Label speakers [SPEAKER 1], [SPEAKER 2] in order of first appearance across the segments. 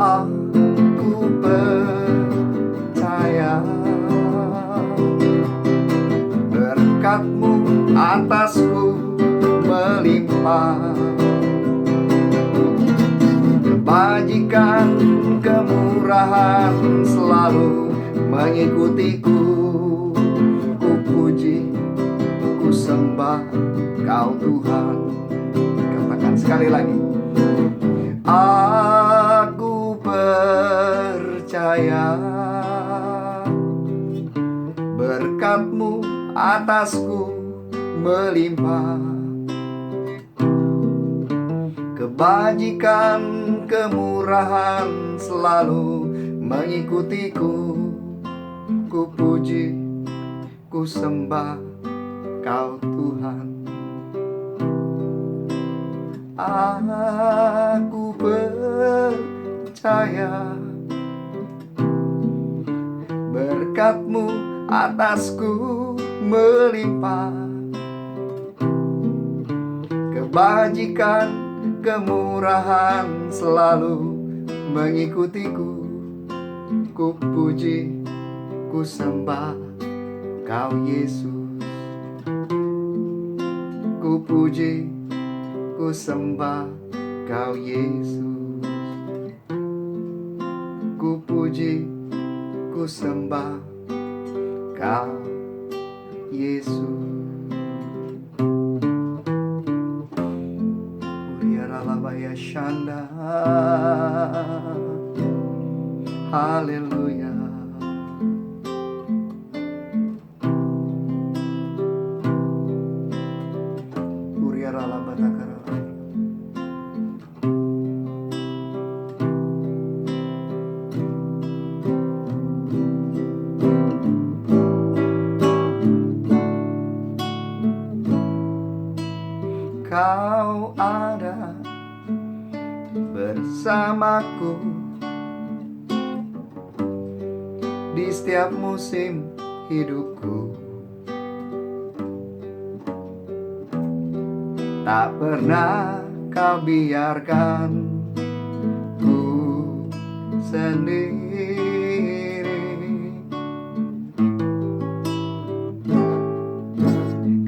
[SPEAKER 1] Aku percaya berkat-Mu Kebajikan, kemurahan selalu mengikutiku. Ku puji, ku sembah Kau Tuhan. Katakan sekali lagi. Aku percaya berkat-Mu atasku melimpah. Kebajikan, kemurahan selalu mengikutiku. Ku puji, ku sembah Kau Tuhan. Aku percaya berkat-Mu atasku melimpah. Kebajikan, kemurahan selalu mengikutiku. Ku puji, ku sembah Kau Yesus. Ku puji, ku sembah Kau Yesus. Ku puji, ku sembah Kau Yesus. Uriaralabaya Shanda. Haleluya. Uriaralabatakara. Kau ada bersamaku di setiap musim hidupku. Tak pernah Kau biarkan ku sendiri.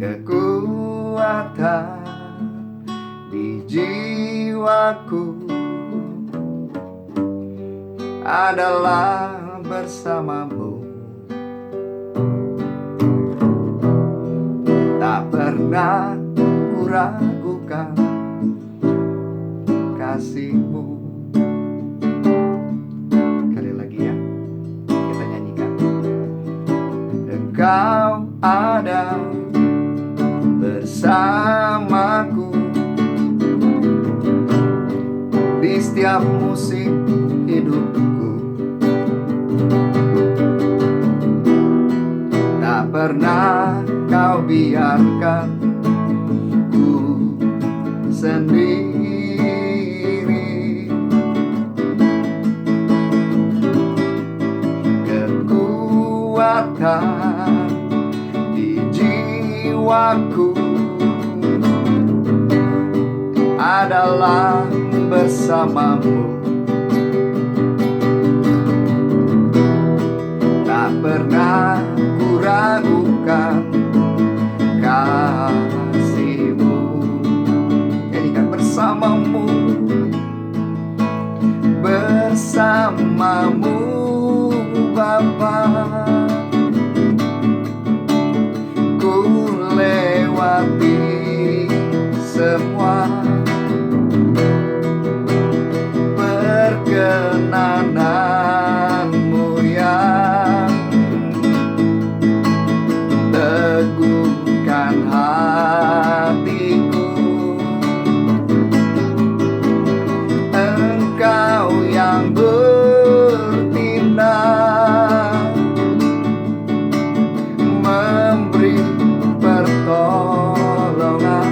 [SPEAKER 1] Kekuatan di jiwaku adalah bersama-Mu. Tak pernah ku ragukan kasih-Mu. Kali lagi ya, kita nyanyikan. Engkau ada bersamaku di setiap musim hidupku. Tak pernah Kau biarkan ku sendiri. Kekuatan di jiwaku adalah bersama-Mu. Tak pernah ku ragukan kasih-Mu. Nyanyikan bersama-Mu, bersama-Mu Bapa. Ku lewati semua perkenanan-Mu yang teguhkan hatiku. Engkau yang bertindak, memberi pertolongan.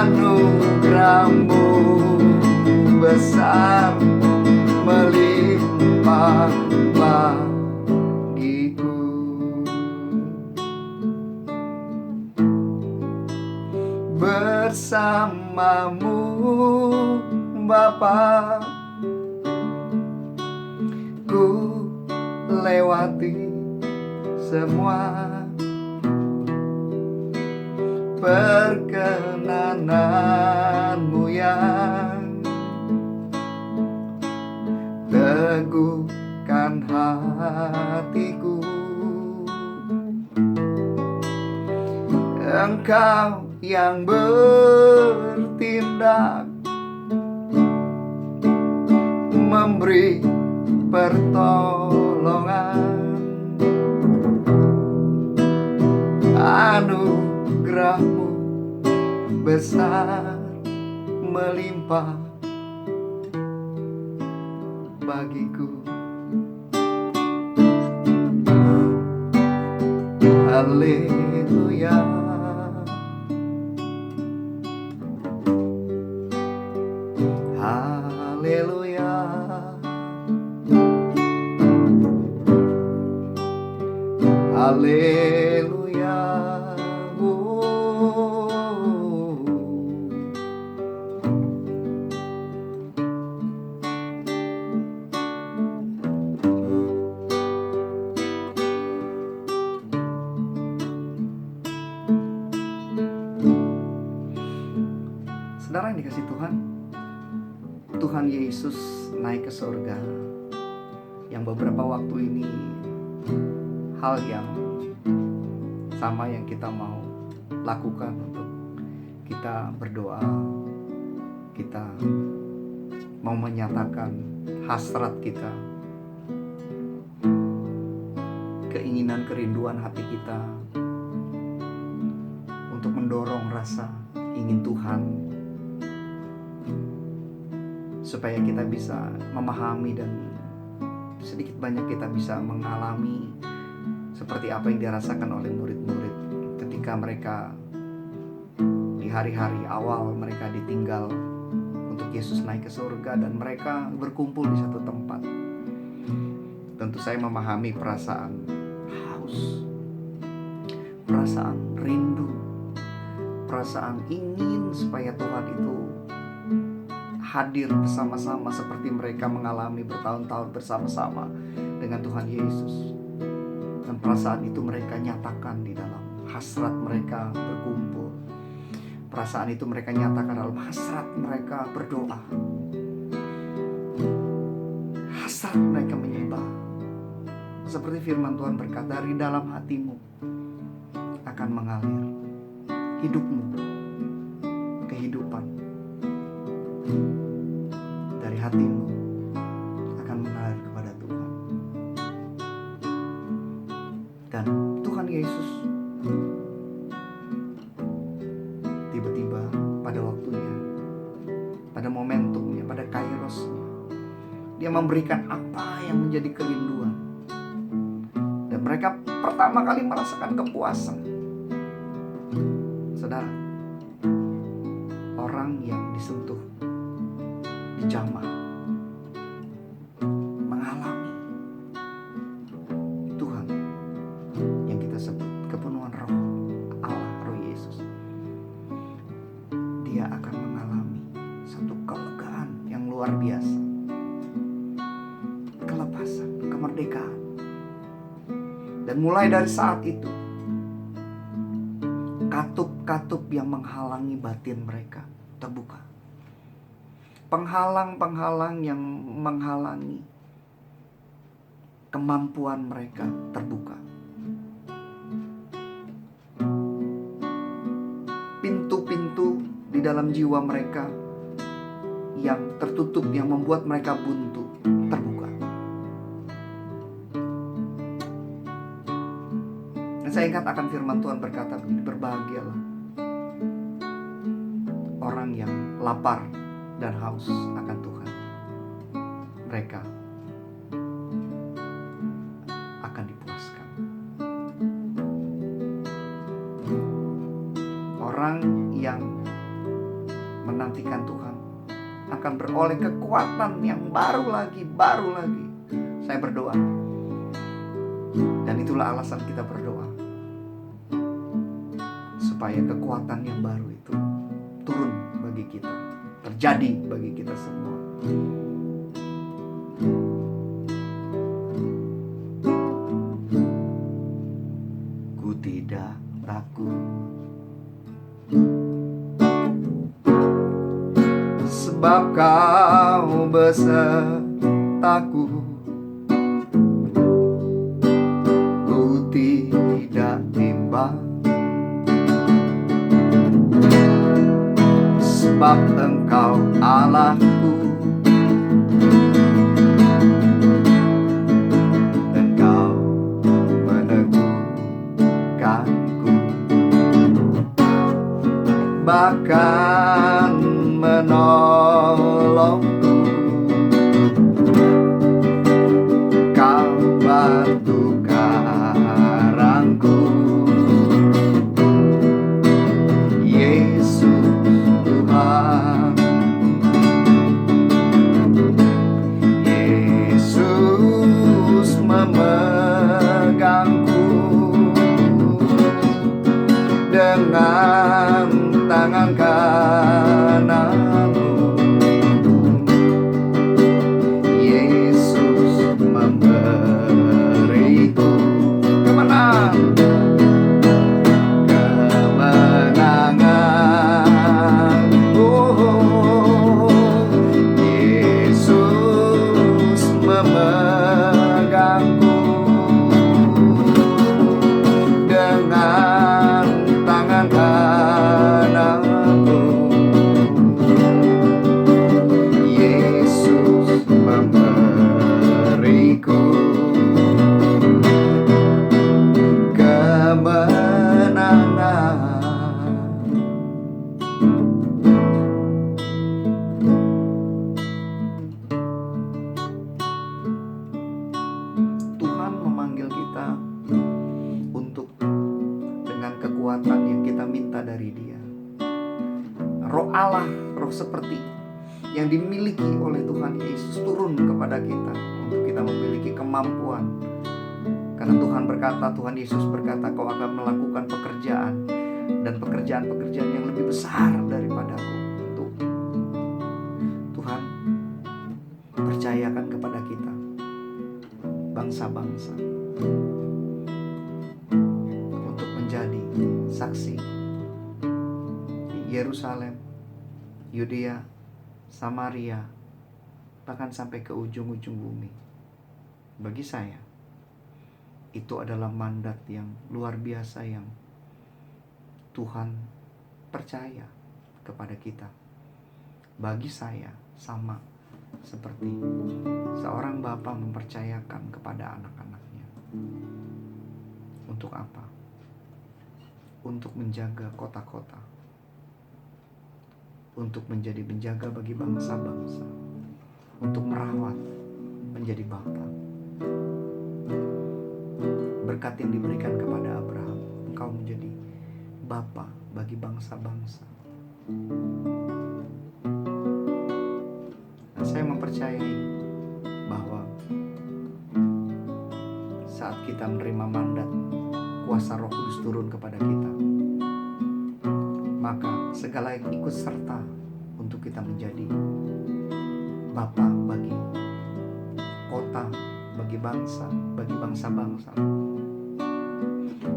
[SPEAKER 1] Anugerah-Mu besar melimpah bagiku. Bersama-Mu Bapa, ku lewati semua perkenanan-Mu teguhkan hatiku. Engkau yang bertindak, memberi pertolongan, anugerah-Mu besar melimpah bagiku. Haleluya, haleluya, haleluya. Saudara yang dikasih Tuhan, Tuhan Yesus naik ke surga. Yang beberapa waktu ini hal yang sama yang kita mau lakukan untuk kita berdoa, kita mau menyatakan hasrat kita, keinginan kerinduan hati kita untuk mendorong rasa ingin Tuhan, supaya kita bisa memahami dan sedikit banyak kita bisa mengalami seperti apa yang dirasakan oleh murid-murid ketika mereka di hari-hari awal mereka ditinggal untuk Yesus naik ke surga dan mereka berkumpul di satu tempat. Tentu saya memahami perasaan haus, perasaan rindu, perasaan ingin supaya Tuhan itu hadir bersama-sama seperti mereka mengalami bertahun-tahun bersama-sama dengan Tuhan Yesus. Dan perasaan itu mereka nyatakan di dalam hasrat mereka berkumpul. Perasaan itu mereka nyatakan dalam hasrat mereka berdoa. Hasrat mereka menyembah. Seperti firman Tuhan berkata, dari dalam hatimu akan mengalir hidupmu, kehidupan. Dari hatimu akan mengalir kepada Tuhan. Dan Tuhan Yesus tiba-tiba pada waktunya, pada momentumnya, pada kairosnya, Dia memberikan apa yang menjadi kerinduan. Dan mereka pertama kali merasakan kepuasan. Saudara, orang yang disentuh, dijamah, mengalami Tuhan yang kita sebut kepenuhan roh Allah, roh Yesus, dia akan mengalami satu kelegaan yang luar biasa, kelepasan, kemerdekaan. Dan mulai dari saat itu, katup-katup yang menghalangi batin mereka terbuka. Penghalang-penghalang yang menghalangi kemampuan mereka terbuka. Pintu-pintu di dalam jiwa mereka yang tertutup, yang membuat mereka buntu, terbuka. Dan saya ingat akan firman Tuhan berkata begini, berbahagialah orang yang lapar dan haus akan Tuhan. Mereka akan dipuaskan. Orang yang menantikan Tuhan akan beroleh kekuatan yang baru lagi. Saya berdoa, dan itulah alasan kita berdoa, supaya kekuatan yang baru itu turun bagi kita, terjadi bagi kita semua. Ku tidak takut, sebab kau besertaku. Ku tidak bimbang, sebab Engkau Allahku. Engkau meneguhkanku, bahkan menolongku. Kau batu karangku, Yesus Tuhan. Yesus memegangku dengan tangan kananmu. Yesus memberiku kemenangan. Oh, Yesus memegangku dengan tangan kananmu. Yesus memberiku kemenangan. Tuhan memanggil kita untuk dengan kekuatan yang kita minta dari Dia. Roh Allah, roh seperti yang dimiliki oleh Tuhan Yesus turun kepada kita untuk kita memiliki kemampuan. Karena Tuhan berkata, Tuhan Yesus berkata, kau akan melakukan pekerjaan dan pekerjaan-pekerjaan yang lebih besar daripadaku. Tuhan percayakan kepada kita, bangsa-bangsa, untuk menjadi saksi di Yerusalem, Yudea, Samaria, bahkan sampai ke ujung-ujung bumi. Bagi saya, itu adalah mandat yang luar biasa yang Tuhan percaya kepada kita. Bagi saya, sama seperti seorang bapa mempercayakan kepada anak-anaknya. Untuk apa? Untuk menjaga kota-kota, untuk menjadi penjaga bagi bangsa-bangsa, untuk merawat, menjadi bapa. Berkat yang diberikan kepada Abraham, engkau menjadi bapa bagi bangsa-bangsa. Dan saya mempercayai bahwa saat kita menerima mandat, kuasa Roh Kudus turun kepada kita, maka segala yang ikut serta untuk kita menjadi bapa bagi kota, bagi bangsa, bagi bangsa-bangsa,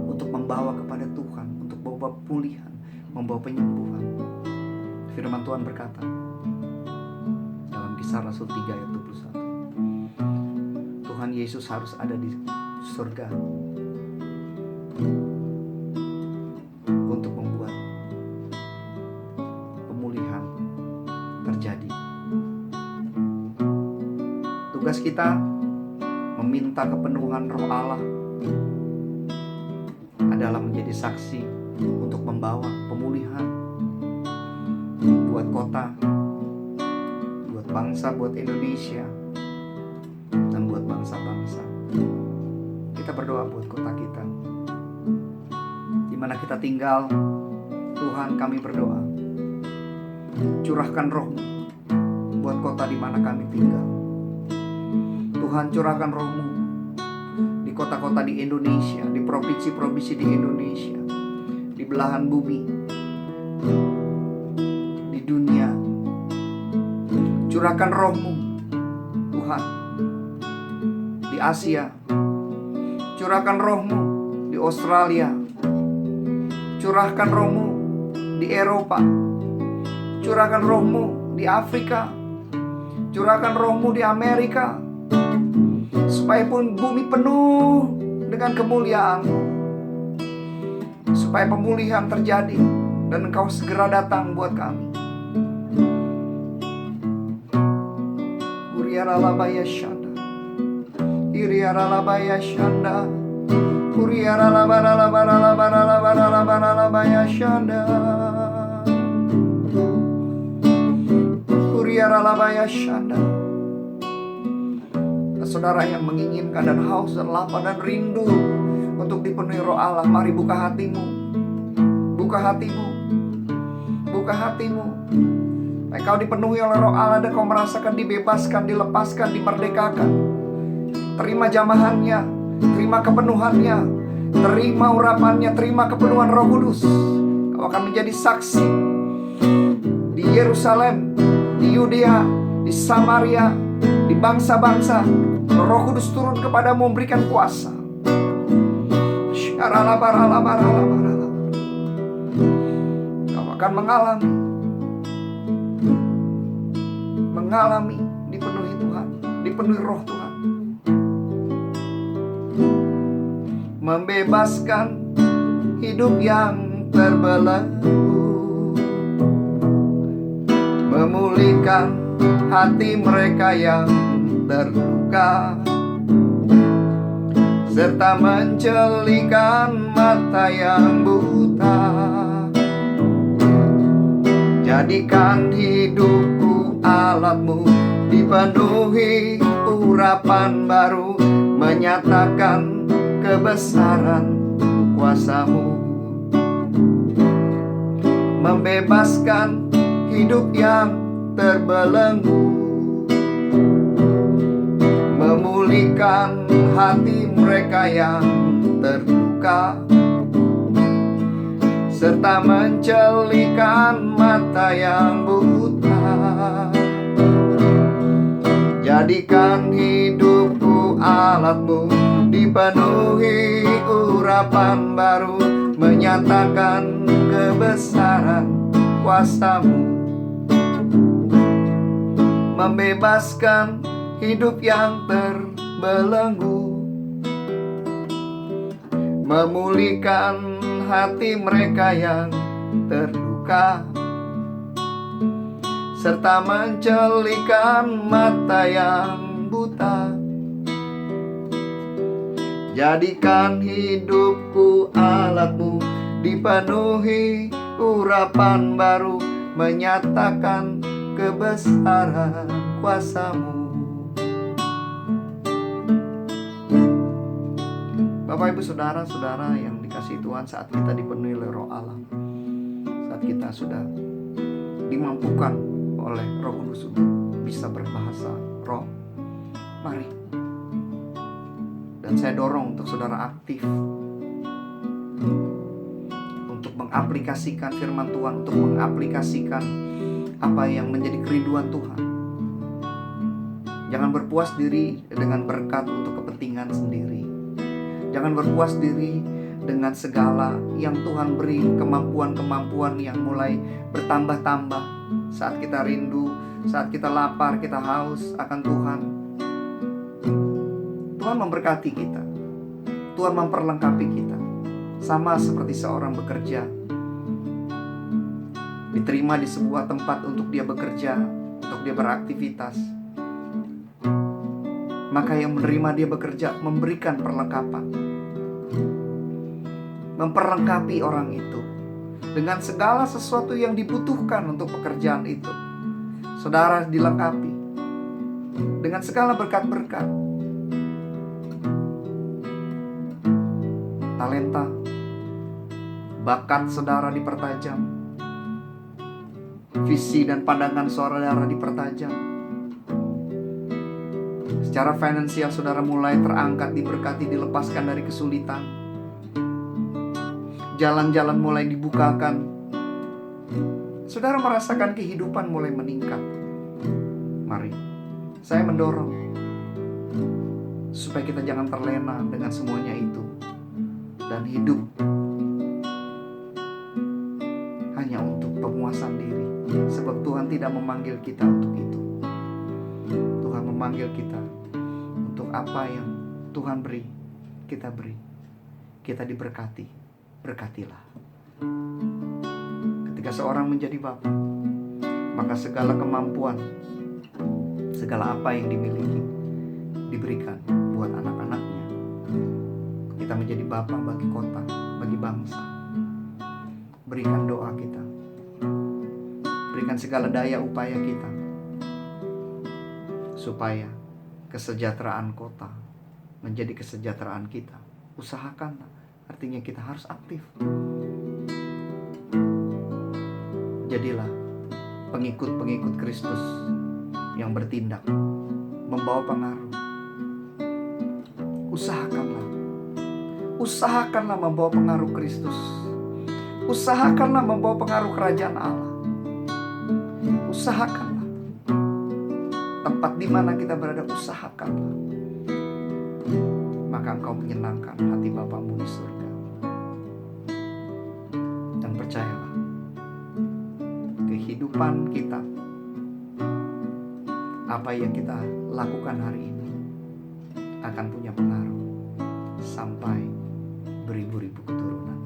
[SPEAKER 1] untuk membawa kepada Tuhan, untuk membawa pemulihan, membawa penyembuhan. Firman Tuhan berkata dalam Kisah Rasul 3 ayat 21, Tuhan Yesus harus ada di surga untuk membuat pemulihan terjadi. Tugas kita meminta kepenuhan Roh Allah adalah menjadi saksi untuk membawa pemulihan buat kota, buat bangsa, buat Indonesia, dan buat bangsa-bangsa. Kita berdoa buat kota kita, di mana kita tinggal. Tuhan, kami berdoa, curahkan Roh-Mu buat kota di mana kami tinggal. Tuhan, curahkan Roh-Mu di kota-kota di Indonesia, di provinsi-provinsi di Indonesia, di belahan bumi, di dunia. Curahkan Roh-Mu, Tuhan, di Asia. Curahkan Roh-Mu di Australia. Curahkan Roh-Mu di Eropa. Curahkan Roh-Mu di Afrika. Curahkan roh-Mu di Amerika, supaya pun bumi penuh dengan kemuliaan-Mu, supaya pemulihan terjadi dan Engkau segera datang buat kami. Uriaralabaya Shanda, Iriaralabaya Shanda, Uriaralabaralabaralabaralabaralabaralabaya Shanda, Uriaralabaya Shanda. Saudara yang menginginkan dan haus dan lapar dan rindu untuk dipenuhi Roh Allah, mari buka hatimu. Buka hatimu. Buka hatimu. Kau dipenuhi oleh Roh Allah dan kau merasakan dibebaskan, dilepaskan, dimerdekakan. Terima jamahannya, terima kepenuhannya, terima urapannya, terima kepenuhan Roh Kudus. Kau akan menjadi saksi di Yerusalem, di Yudea, di Samaria, di bangsa-bangsa. Roh Kudus turun kepadamu memberikan kuasa. Kau akan mengalami dipenuhi Tuhan, dipenuhi Roh Tuhan. Membebaskan hidup yang terbelenggu, memulihkan hati mereka yang terluka, serta mencelikan mata yang buta. Jadikan hidupku alatmu, dipenuhi urapan baru, menyatakan kebesaran kuasa-Mu. Membebaskan hidup yang terbelenggu, memulihkan hati mereka yang terluka, serta mencelikan mata yang buta. Jadikan hidupku alat-Mu, dipenuhi urapan baru, menyatakan kebesaran kuasa-Mu. Membebaskan hidup yang terbelenggu, memulihkan hati mereka yang terluka, serta mencelikan mata yang buta. Jadikan hidupku alat-Mu, dipenuhi urapan baru, menyatakan kebesaran kuasa-Mu. Bapak Ibu Saudara-saudara yang dikasihi Tuhan, saat kita dipenuhi oleh Roh Allah, saat kita sudah dimampukan oleh Roh Kudus untuk bisa berbahasa roh, mari. Dan saya dorong untuk saudara aktif untuk mengaplikasikan firman Tuhan, untuk mengaplikasikan apa yang menjadi kerinduan Tuhan. Jangan berpuas diri dengan berkat untuk kepentingan sendiri. Jangan berpuas diri dengan segala yang Tuhan beri, kemampuan-kemampuan yang mulai bertambah-tambah. Saat kita rindu, saat kita lapar, kita haus akan Tuhan, Tuhan memberkati kita, Tuhan memperlengkapi kita. Sama seperti seorang bekerja, diterima di sebuah tempat untuk dia bekerja, untuk dia beraktivitas, maka yang menerima dia bekerja memberikan perlengkapan, memperlengkapi orang itu dengan segala sesuatu yang dibutuhkan untuk pekerjaan itu. Saudara dilengkapi dengan segala berkat-berkat, talenta, bakat saudara dipertajam, visi dan pandangan saudara dipertajam. Secara finansial saudara mulai terangkat, diberkati, dilepaskan dari kesulitan. Jalan-jalan mulai dibukakan. Saudara merasakan kehidupan mulai meningkat. Mari, saya mendorong supaya kita jangan terlena dengan semuanya itu dan hidup hanya untuk pemuasan diri. Sebab Tuhan tidak memanggil kita untuk itu. Tuhan memanggil kita untuk apa yang Tuhan beri, kita beri. Kita diberkati, berkatilah. Ketika seorang menjadi bapa, maka segala kemampuan, segala apa yang dimiliki diberikan buat anak-anaknya. Kita menjadi bapa bagi kota, bagi bangsa. Berikan doa kita, berikan segala daya upaya kita, supaya kesejahteraan kota menjadi kesejahteraan kita. Usahakanlah, artinya kita harus aktif. Jadilah pengikut-pengikut Kristus yang bertindak, membawa pengaruh. Usahakanlah membawa pengaruh Kristus. Usahakanlah membawa pengaruh kerajaan Allah. Usahakanlah. Tempat di mana kita berada, usahakanlah. Maka engkau menyenangkan hati Bapamu di surga. Dan percayalah, kehidupan kita, apa yang kita lakukan hari ini, akan punya pengaruh sampai beribu-ribu keturunan.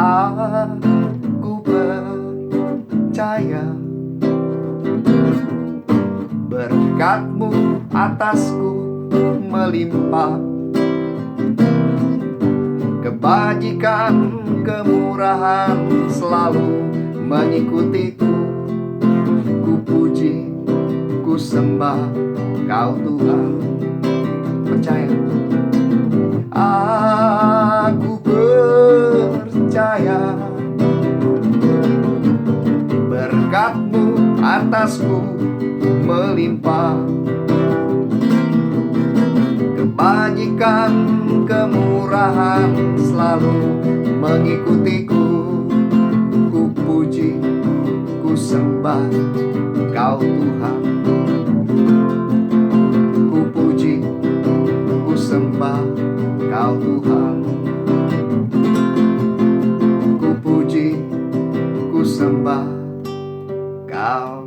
[SPEAKER 1] Aku percaya berkat-Mu atasku melimpah, kebajikan, kemurahan selalu mengikutiku. Ku puji, ku sembah Kau Tuhan. Percaya, aku percaya berkat-Mu atasku melimpah, kebajikan, kemurahan selalu mengikutiku. Ku puji, ku sembah Kau Tuhan. Ku puji, ku sembah Kau Tuhan. Ku puji, ku sembah Kau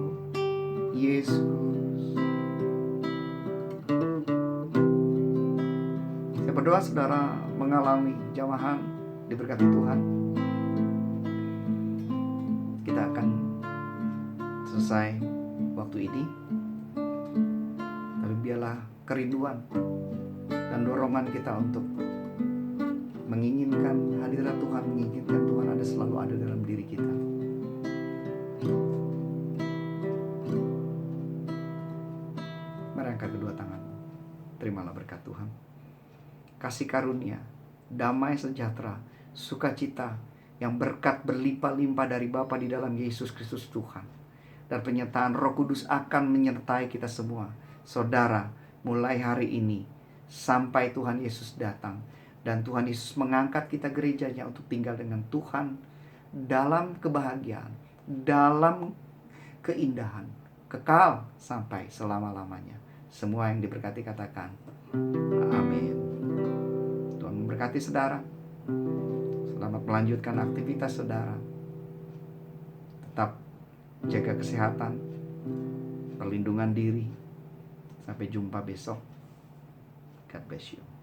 [SPEAKER 1] Yesus. Saya berdoa saudara mengalami jamahan diberkati Tuhan. Kita akan selesai waktu ini, tapi biarlah kerinduan dan dorongan kita untuk menginginkan hadirat Tuhan, menginginkan Tuhan selalu ada dalam diri kita. Mari angkat kedua tangan, terimalah berkat Tuhan. Kasih karunia, damai sejahtera, sukacita yang berkat berlimpah-limpah dari Bapa di dalam Yesus Kristus Tuhan, dan penyertaan Roh Kudus akan menyertai kita semua, saudara, mulai hari ini sampai Tuhan Yesus datang dan Tuhan Yesus mengangkat kita gerejanya untuk tinggal dengan Tuhan dalam kebahagiaan, dalam keindahan kekal sampai selama-lamanya. Semua yang diberkati katakan amin. Tuhan memberkati saudara. Selamat melanjutkan aktivitas saudara. Tetap jaga kesehatan, perlindungan diri. Sampai jumpa besok. God bless you.